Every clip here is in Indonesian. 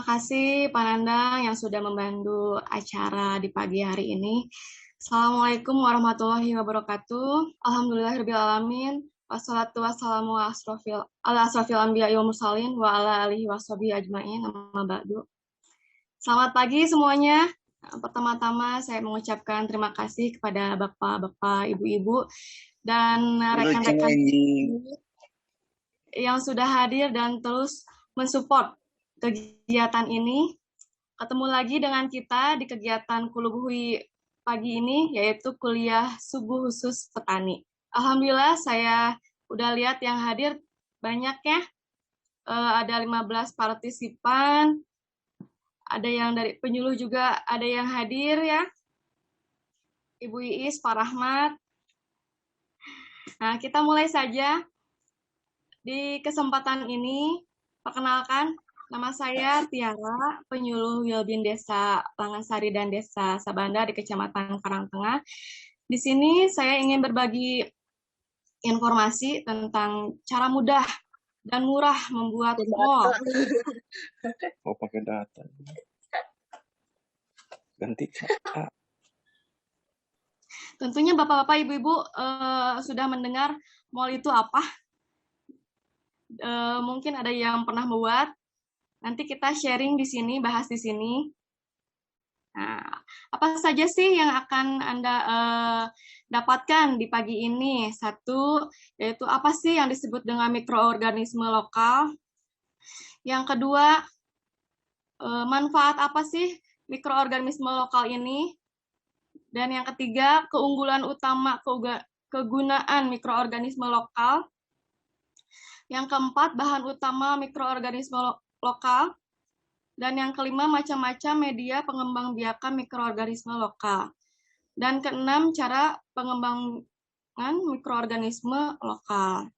kasih Pak Nandang yang sudah membantu acara di pagi hari ini. Assalamualaikum warahmatullahi wabarakatuh. Alhamdulillahirabbil alamin. Wassalatu wassalamu ala asrofil anbiya wal mursalin wa ala alihi washabihi ajmain. Amma ba'du. Selamat pagi semuanya. Pertama-tama saya mengucapkan terima kasih kepada bapak-bapak, ibu-ibu, dan rekan-rekan yang sudah hadir dan terus mensupport kegiatan ini. Ketemu lagi dengan kita di kegiatan Kulubuhui pagi ini, yaitu kuliah subuh khusus petani. Alhamdulillah saya udah lihat yang hadir banyak ya. Ada 15 partisipan, ada yang dari penyuluh juga, ada yang hadir ya. Ibu Iis, Pak Rahmat. Nah, kita mulai saja. Di kesempatan ini, perkenalkan, nama saya Tiara, penyuluh Wilbin Desa Langasari dan Desa Sabanda di Kecamatan Karangtengah. Di sini saya ingin berbagi informasi tentang cara mudah dan murah membuat mall. Oh, pakai data. Ganti. Tentunya Bapak-Bapak, Ibu-Ibu sudah mendengar mall itu apa? Mungkin ada yang pernah membuat. Nanti kita sharing di sini, bahas di sini. Nah, apa saja sih yang akan Anda dapatkan di pagi ini? Satu, yaitu apa sih yang disebut dengan mikroorganisme lokal? Yang kedua, manfaat apa sih mikroorganisme lokal ini? Dan yang ketiga, keunggulan utama kegunaan mikroorganisme lokal. Yang keempat, bahan utama mikroorganisme lokal. Dan yang kelima, macam-macam media pengembangbiakan mikroorganisme lokal. Dan keenam, cara pengembangan mikroorganisme lokal.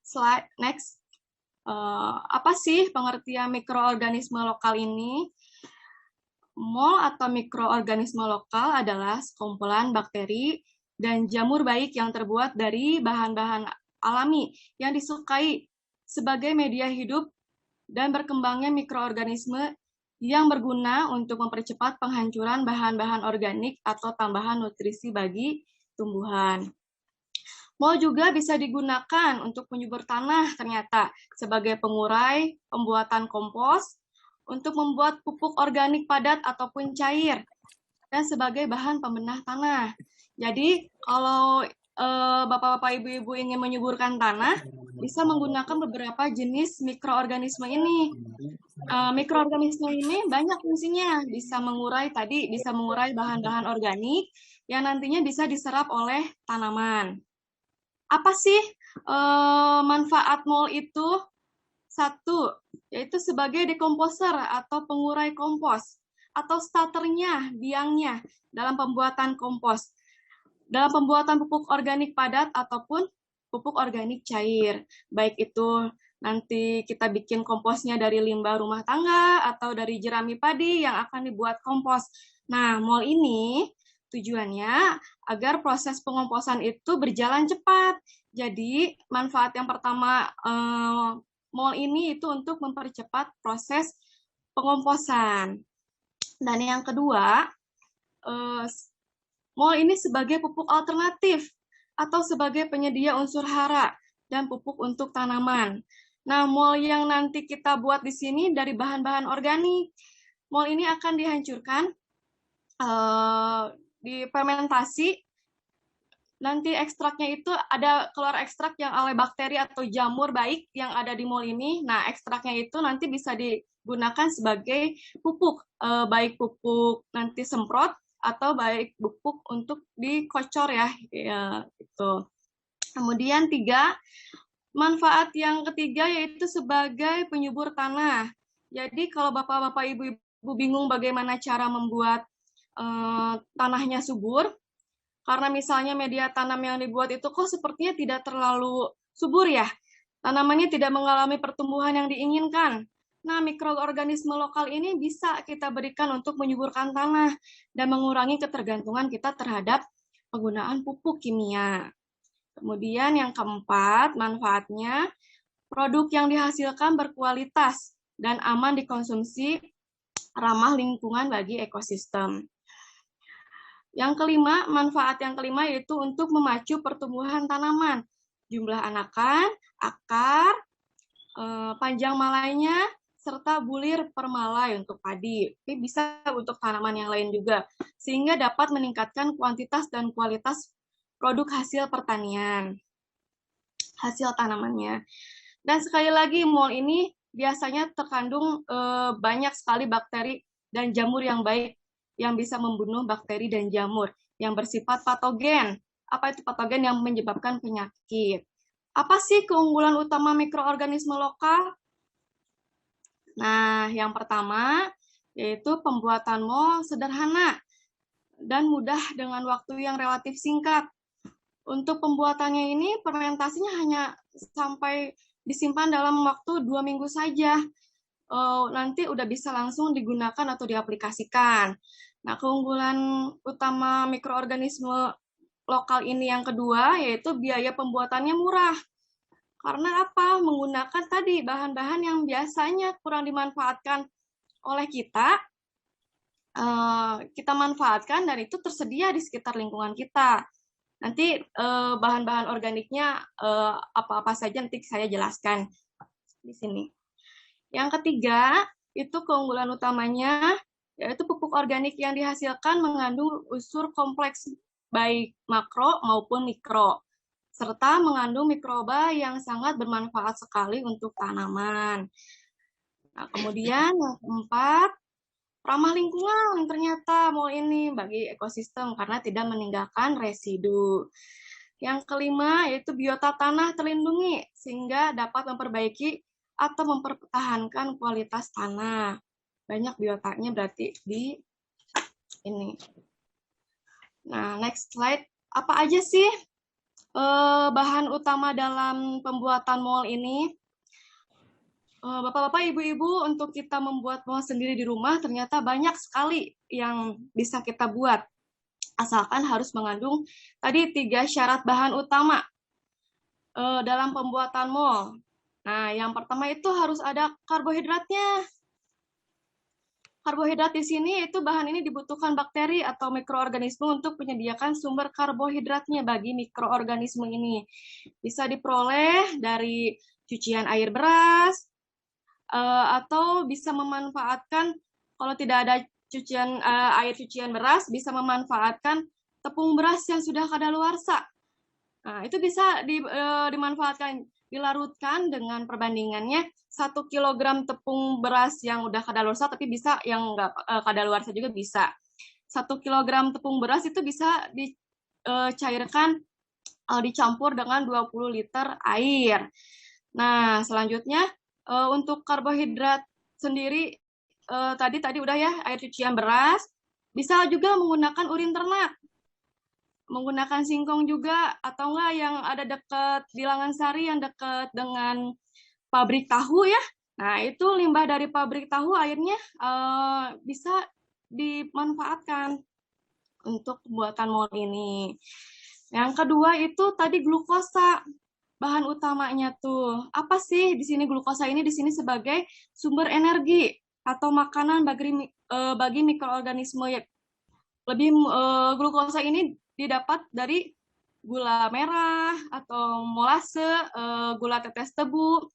Slide next. Apa sih pengertian mikroorganisme lokal ini? Mol atau mikroorganisme lokal adalah sekumpulan bakteri dan jamur baik yang terbuat dari bahan-bahan alami yang disukai sebagai media hidup dan berkembangnya mikroorganisme yang berguna untuk mempercepat penghancuran bahan-bahan organik atau tambahan nutrisi bagi tumbuhan. Mol juga bisa digunakan untuk penyubur tanah ternyata sebagai pengurai, pembuatan kompos, untuk membuat pupuk organik padat ataupun cair, dan sebagai bahan pembenah tanah. Jadi kalau Bapak-Bapak, Ibu-Ibu ingin menyuburkan tanah, bisa menggunakan beberapa jenis mikroorganisme ini. Mikroorganisme ini banyak fungsinya, bisa mengurai bahan-bahan organik yang nantinya bisa diserap oleh tanaman. Apa sih manfaat mol itu? Satu, yaitu sebagai dekomposer atau pengurai kompos, atau starternya, biangnya, dalam pembuatan kompos, dalam pembuatan pupuk organik padat ataupun pupuk organik cair. Baik itu nanti kita bikin komposnya dari limbah rumah tangga atau dari jerami padi yang akan dibuat kompos. Nah, mol ini tujuannya agar proses pengomposan itu berjalan cepat. Jadi, manfaat yang pertama mol ini itu untuk mempercepat proses pengomposan. Dan yang kedua, mol ini sebagai pupuk alternatif atau sebagai penyedia unsur hara dan pupuk untuk tanaman. Nah, mol yang nanti kita buat di sini dari bahan-bahan organik. Mol ini akan dihancurkan, difermentasi. Nanti ekstraknya itu ada keluar ekstrak yang oleh bakteri atau jamur baik yang ada di mol ini. Nah, ekstraknya itu nanti bisa digunakan sebagai pupuk, baik pupuk nanti semprot atau baik pupuk untuk dikocor ya itu. Kemudian manfaat yang ketiga yaitu sebagai penyubur tanah. Jadi kalau Bapak-Bapak, Ibu-Ibu bingung bagaimana cara membuat tanahnya subur, karena misalnya media tanam yang dibuat itu kok sepertinya tidak terlalu subur ya, tanamannya tidak mengalami pertumbuhan yang diinginkan. Nah, mikroorganisme lokal ini bisa kita berikan untuk menyuburkan tanah dan mengurangi ketergantungan kita terhadap penggunaan pupuk kimia. Kemudian yang keempat, manfaatnya, produk yang dihasilkan berkualitas dan aman dikonsumsi, ramah lingkungan bagi ekosistem. Yang kelima, manfaat yang kelima yaitu untuk memacu pertumbuhan tanaman. Jumlah anakan, akar, panjang malainya, serta bulir permalai untuk padi. Ini bisa untuk tanaman yang lain juga, sehingga dapat meningkatkan kuantitas dan kualitas produk hasil pertanian, hasil tanamannya. Dan sekali lagi, mol ini biasanya terkandung banyak sekali bakteri dan jamur yang baik yang bisa membunuh bakteri dan jamur yang bersifat patogen. Apa itu patogen? Yang menyebabkan penyakit. Apa sih keunggulan utama mikroorganisme lokal? Nah, yang pertama yaitu pembuatan mol sederhana dan mudah dengan waktu yang relatif singkat. Untuk pembuatannya ini fermentasinya hanya sampai disimpan dalam waktu 2 minggu saja. Nanti udah bisa langsung digunakan atau diaplikasikan. Nah, keunggulan utama mikroorganisme lokal ini yang kedua yaitu biaya pembuatannya murah. Karena apa? Menggunakan tadi bahan-bahan yang biasanya kurang dimanfaatkan oleh kita, kita manfaatkan dan itu tersedia di sekitar lingkungan kita. Nanti bahan-bahan organiknya apa-apa saja nanti saya jelaskan di sini. Yang ketiga, itu keunggulan utamanya yaitu pupuk organik yang dihasilkan mengandung unsur kompleks baik makro maupun mikro, serta mengandung mikroba yang sangat bermanfaat sekali untuk tanaman. Nah, kemudian yang keempat, ramah lingkungan ternyata mol ini bagi ekosistem karena tidak meninggalkan residu. Yang kelima yaitu biota tanah terlindungi sehingga dapat memperbaiki atau mempertahankan kualitas tanah. Banyak biotanya berarti di ini. Nah, next slide. Apa aja sih bahan utama dalam pembuatan mol ini? Bapak-bapak, ibu-ibu, untuk kita membuat mol sendiri di rumah ternyata banyak sekali yang bisa kita buat. Asalkan harus mengandung tadi 3 syarat bahan utama dalam pembuatan mol. Nah, yang pertama itu harus ada karbohidratnya. Karbohidrat di sini itu bahan ini dibutuhkan bakteri atau mikroorganisme untuk menyediakan sumber karbohidratnya bagi mikroorganisme ini. Bisa diperoleh dari cucian air beras, atau bisa memanfaatkan kalau tidak ada air cucian beras, bisa memanfaatkan tepung beras yang sudah kadaluarsa. Nah, itu bisa dimanfaatkan, dilarutkan dengan perbandingannya 1 kilogram tepung beras yang udah kadaluarsa, tapi bisa yang nggak kadaluarsa juga bisa. 1 kilogram tepung beras itu bisa dicairkan, dicampur dengan 20 liter air. Nah, selanjutnya untuk karbohidrat sendiri tadi udah ya, air cucian beras, bisa juga menggunakan urin ternak, menggunakan singkong juga, atau enggak yang ada dekat Bilangan Sari yang dekat dengan pabrik tahu ya. Nah, itu limbah dari pabrik tahu airnya bisa dimanfaatkan untuk pembuatan mol ini. Yang kedua itu tadi glukosa. Bahan utamanya tuh apa sih di sini? Glukosa ini di sini sebagai sumber energi atau makanan bagi mikroorganisme. Lebih glukosa ini didapat dari gula merah atau molase, gula tetes tebu,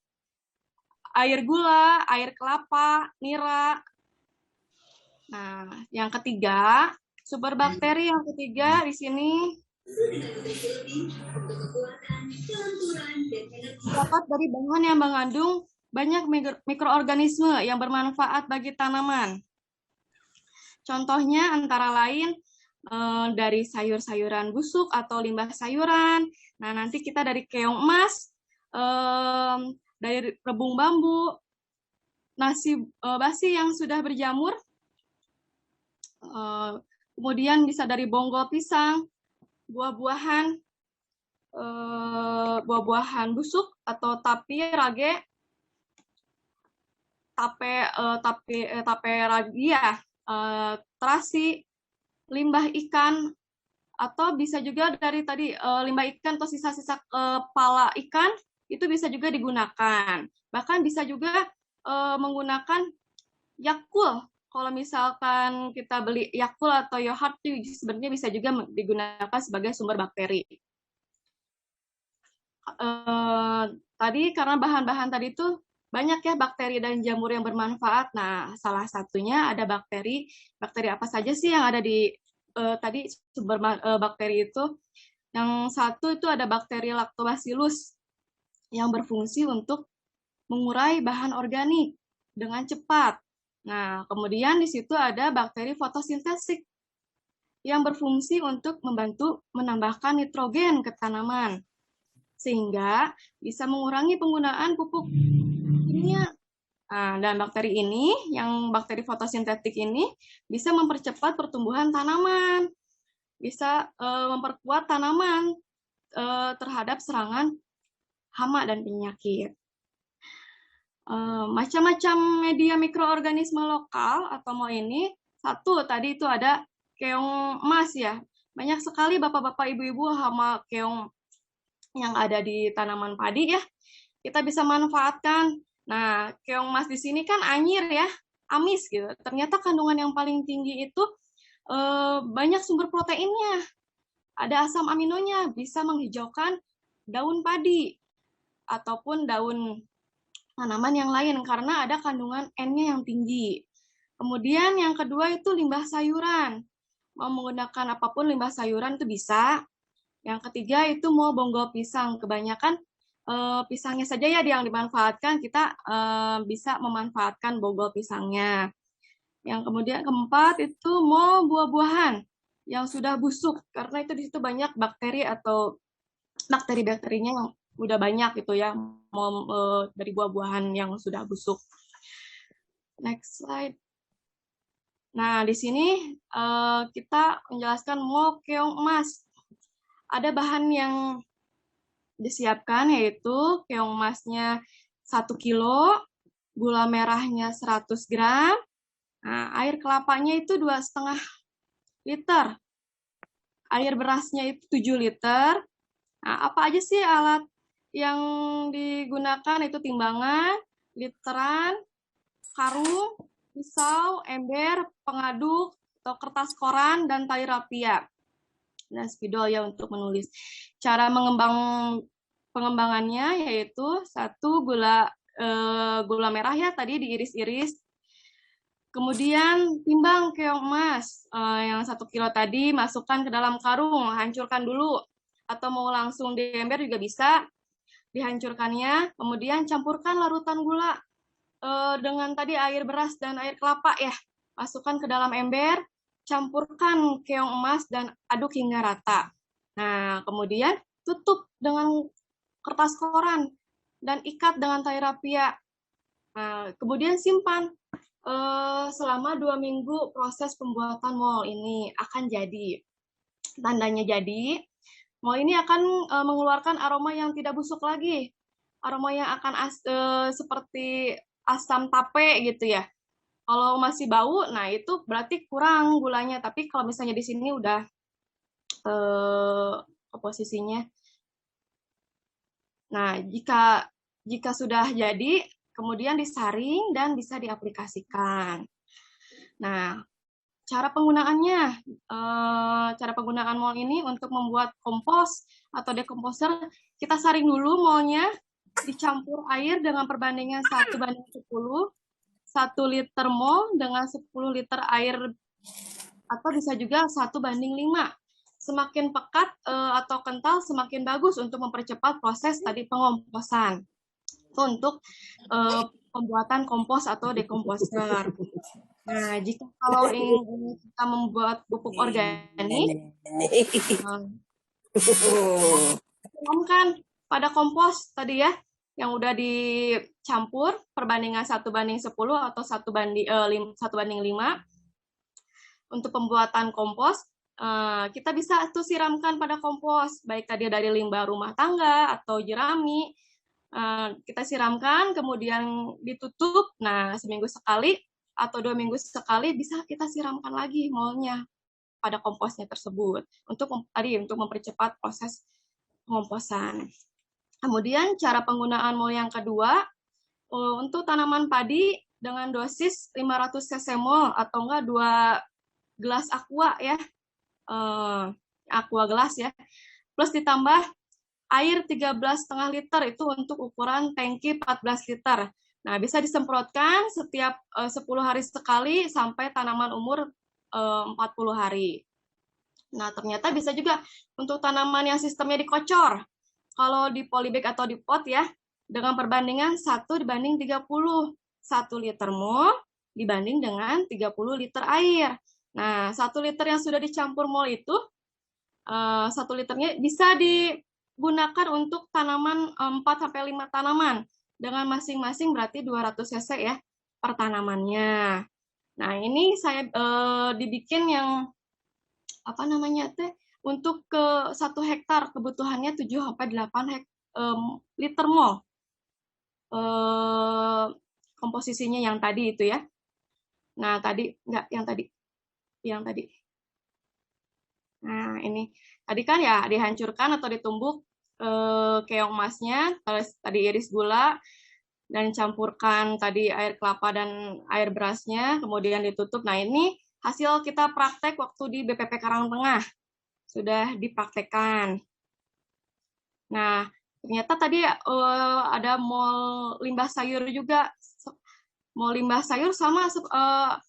air gula, air kelapa, nira. Nah, yang ketiga, sumber bakteri yang ketiga di sini dapat dari bahan yang mengandung banyak mikroorganisme yang bermanfaat bagi tanaman. Contohnya antara lain dari sayur-sayuran busuk atau limbah sayuran. Nah, nanti kita dari keong emas, dari rebung bambu, nasi basi yang sudah berjamur, kemudian bisa dari bonggol pisang, buah-buahan busuk atau tape rage, tape ragia, terasi, limbah ikan, atau bisa juga dari tadi limbah ikan atau sisa-sisa kepala ikan itu bisa juga digunakan. Bahkan bisa juga menggunakan Yakult. Kalau misalkan kita beli Yakult atau Yohart itu sebenarnya bisa juga digunakan sebagai sumber bakteri. Tadi karena bahan-bahan tadi itu banyak ya bakteri dan jamur yang bermanfaat. Nah, salah satunya ada bakteri. Bakteri apa saja sih yang ada di tadi sumber bakteri itu? Yang satu itu ada bakteri Lactobacillus yang berfungsi untuk mengurai bahan organik dengan cepat. Nah, kemudian di situ ada bakteri fotosintesis yang berfungsi untuk membantu menambahkan nitrogen ke tanaman, sehingga bisa mengurangi penggunaan pupuk kimia. Nah, dan bakteri ini, yang bakteri fotosintetik ini, bisa mempercepat pertumbuhan tanaman, bisa memperkuat tanaman terhadap serangan hama dan penyakit. Macam-macam media mikroorganisme lokal atau mau ini, satu tadi itu ada keong emas ya. Banyak sekali bapak-bapak ibu-ibu hama keong yang ada di tanaman padi ya. Kita bisa manfaatkan. Nah, keong emas di sini kan anyir ya, amis gitu. Ternyata kandungan yang paling tinggi itu banyak sumber proteinnya. Ada asam aminonya, bisa menghijaukan daun padi ataupun daun tanaman yang lain karena ada kandungan N-nya yang tinggi. Kemudian yang kedua itu limbah sayuran. Mau menggunakan apapun limbah sayuran itu bisa. Yang ketiga itu mau bonggol pisang. Kebanyakan pisangnya saja ya yang dimanfaatkan, kita bisa memanfaatkan bonggol pisangnya. Yang kemudian keempat itu mau buah-buahan yang sudah busuk karena itu di situ banyak bakteri atau bakteri-bakterinya yang udah banyak gitu ya, dari buah-buahan yang sudah busuk. Next slide. Nah, di sini kita menjelaskan mau keong emas. Ada bahan yang disiapkan yaitu keong emasnya 1 kilo, gula merahnya 100 gram, nah, air kelapanya itu 2,5 liter, air berasnya itu 7 liter. Nah, apa aja sih alat yang digunakan? Itu timbangan, literan, karung, pisau, ember, pengaduk, atau kertas koran, dan tali rapia. Dan spidol ya untuk menulis. Cara pengembangannya yaitu satu gula merah ya tadi diiris-iris. Kemudian timbang keong emas yang 1 kilo tadi masukkan ke dalam karung, hancurkan dulu. Atau mau langsung di ember juga bisa, dihancurkannya. Kemudian campurkan larutan gula dengan tadi air beras dan air kelapa ya. Masukkan ke dalam ember, campurkan keong emas dan aduk hingga rata. Nah, kemudian tutup dengan kertas koran dan ikat dengan tali rapia. Nah, kemudian simpan selama 2 minggu. Proses pembuatan mol ini akan jadi. Tandanya jadi, mol ini akan mengeluarkan aroma yang tidak busuk lagi. Aroma yang akan seperti asam tape gitu ya. Kalau masih bau, nah itu berarti kurang gulanya. Tapi kalau misalnya di sini udah posisinya. Nah, jika sudah jadi, kemudian disaring dan bisa diaplikasikan. Nah, cara penggunaannya, cara penggunaan mol ini untuk membuat kompos atau dekomposer, kita saring dulu molnya, dicampur air dengan perbandingan 1:10, 1 liter mol dengan 10 liter air, atau bisa juga 1:5. Semakin pekat atau kental semakin bagus untuk mempercepat proses tadi pengomposan. Itu untuk pembuatan kompos atau dekomposer. Nah, jika kalau ingin kita membuat pupuk organik, tuangkan pada kompos tadi ya, yang udah dicampur perbandingan 1:10 atau 1:5. Untuk pembuatan kompos, kita bisa tuh siramkan pada kompos, baik tadi dari limbah rumah tangga atau jerami. Kita siramkan, kemudian ditutup. Nah, seminggu sekali atau 2 minggu sekali bisa kita siramkan lagi molnya pada komposnya tersebut untuk mempercepat proses pengomposan. Kemudian cara penggunaan mol yang kedua Untuk tanaman padi dengan dosis 500 cc mol atau enggak 2 gelas aqua ya, aqua gelas ya, plus ditambah air 13,5 liter itu untuk ukuran tangki 14 liter. Nah, bisa disemprotkan setiap 10 hari sekali sampai tanaman umur 40 hari. Nah, ternyata bisa juga untuk tanaman yang sistemnya dikocor. Kalau di polybag atau di pot ya, dengan perbandingan 1:30, 1 liter mol dibanding dengan 30 liter air. Nah, 1 liter yang sudah dicampur mol itu, 1 liternya bisa digunakan untuk tanaman 4-5 tanaman, dengan masing-masing berarti 200 cc ya per tanamannya. Nah, ini saya dibikin yang apa namanya teh untuk ke 1 hektar kebutuhannya 7-8 liter mol. Komposisinya yang tadi itu ya. Nah, tadi enggak yang tadi. Nah, ini tadi kan ya dihancurkan atau ditumbuk keong emasnya, terus tadi iris gula dan campurkan tadi air kelapa dan air berasnya, kemudian ditutup. Nah, ini hasil kita praktek waktu di BPP Karangtengah. Sudah dipraktekkan. Nah, ternyata tadi ada mol limbah sayur juga. Mol limbah sayur sama,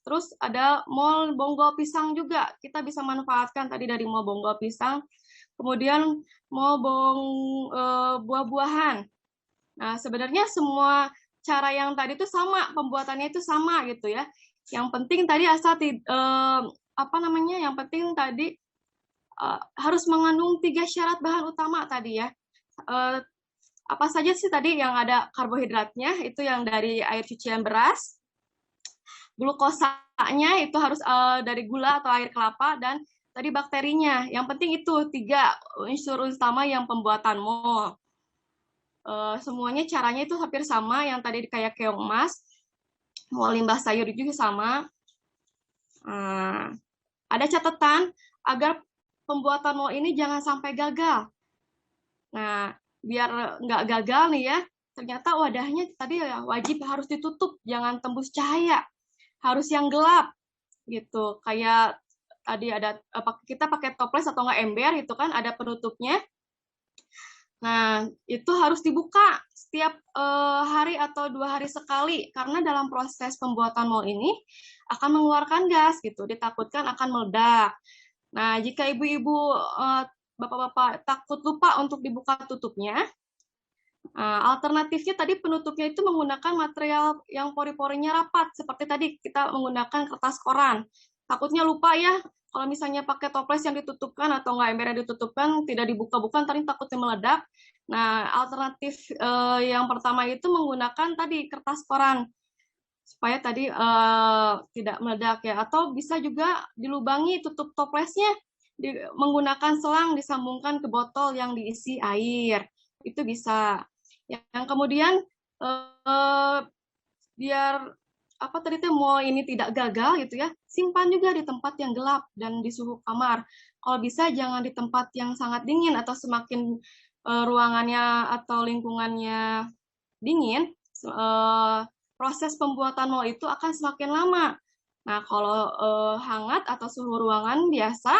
terus ada mol bonggol pisang juga. Kita bisa manfaatkan tadi dari mol bonggol pisang, kemudian mol buah-buahan. Nah, sebenarnya semua cara yang tadi itu sama, pembuatannya itu sama gitu ya. Yang penting tadi asal yang penting tadi harus mengandung 3 syarat bahan utama tadi ya. Apa saja sih tadi yang ada karbohidratnya, itu yang dari air cucian beras, glukosanya itu harus dari gula atau air kelapa, dan tadi bakterinya. Yang penting itu 3 unsur utama yang pembuatan mol. Semuanya caranya itu hampir sama, yang tadi kayak keong emas, mol limbah sayur juga sama. Ada catatan agar pembuatan mol ini jangan sampai gagal. Nah, biar nggak gagal nih ya, ternyata wadahnya tadi ya wajib harus ditutup, jangan tembus cahaya, harus yang gelap gitu. Kayak tadi ada kita pakai toples atau nggak ember itu kan ada penutupnya. Nah, itu harus dibuka setiap hari atau 2 hari sekali, karena dalam proses pembuatan mol ini akan mengeluarkan gas gitu, ditakutkan akan meledak. Nah, jika ibu-ibu bapak-bapak takut lupa untuk dibuka tutupnya, alternatifnya tadi penutupnya itu menggunakan material yang pori-porinya rapat, seperti tadi kita menggunakan kertas koran. Takutnya lupa ya, kalau misalnya pakai toples yang ditutupkan atau nggak ember yang ditutupkan, tidak dibuka-buka, tadi takutnya meledak. Nah, alternatif yang pertama itu menggunakan tadi kertas koran, supaya tadi tidak meledak ya. Atau bisa juga dilubangi tutup toplesnya, menggunakan selang disambungkan ke botol yang diisi air, itu bisa. Yang kemudian biar apa tadi mol ini tidak gagal gitu ya, simpan juga di tempat yang gelap dan di suhu kamar. Kalau bisa jangan di tempat yang sangat dingin, atau semakin ruangannya atau lingkungannya dingin, proses pembuatan mol itu akan semakin lama. Nah, kalau hangat atau suhu ruangan biasa,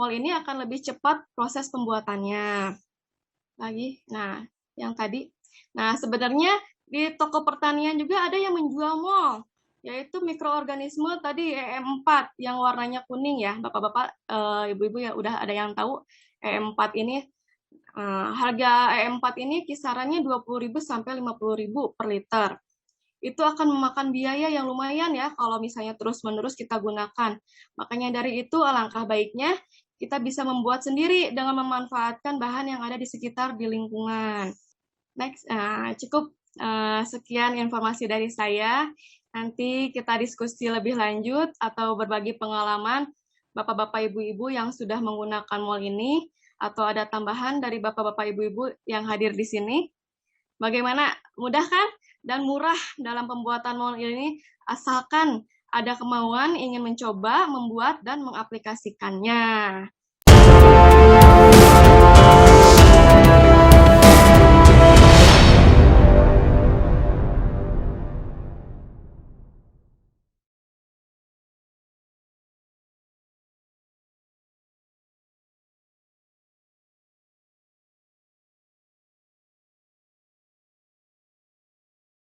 mol ini akan lebih cepat proses pembuatannya. Lagi, nah yang tadi. Nah, sebenarnya di toko pertanian juga ada yang menjual mol, yaitu mikroorganisme tadi EM4 yang warnanya kuning ya, bapak-bapak, ibu-ibu ya udah ada yang tahu EM4 ini. Harga EM4 ini kisarannya 20.000 sampai 50.000 per liter. Itu akan memakan biaya yang lumayan ya kalau misalnya terus-menerus kita gunakan. Makanya dari itu alangkah baiknya kita bisa membuat sendiri dengan memanfaatkan bahan yang ada di sekitar di lingkungan. Next, cukup sekian informasi dari saya. Nanti kita diskusi lebih lanjut atau berbagi pengalaman bapak-bapak ibu-ibu yang sudah menggunakan mol ini, atau ada tambahan dari bapak-bapak ibu-ibu yang hadir di sini. Bagaimana? Mudah kan? Dan murah dalam pembuatan mol ini, asalkan ada kemauan ingin mencoba, membuat, dan mengaplikasikannya.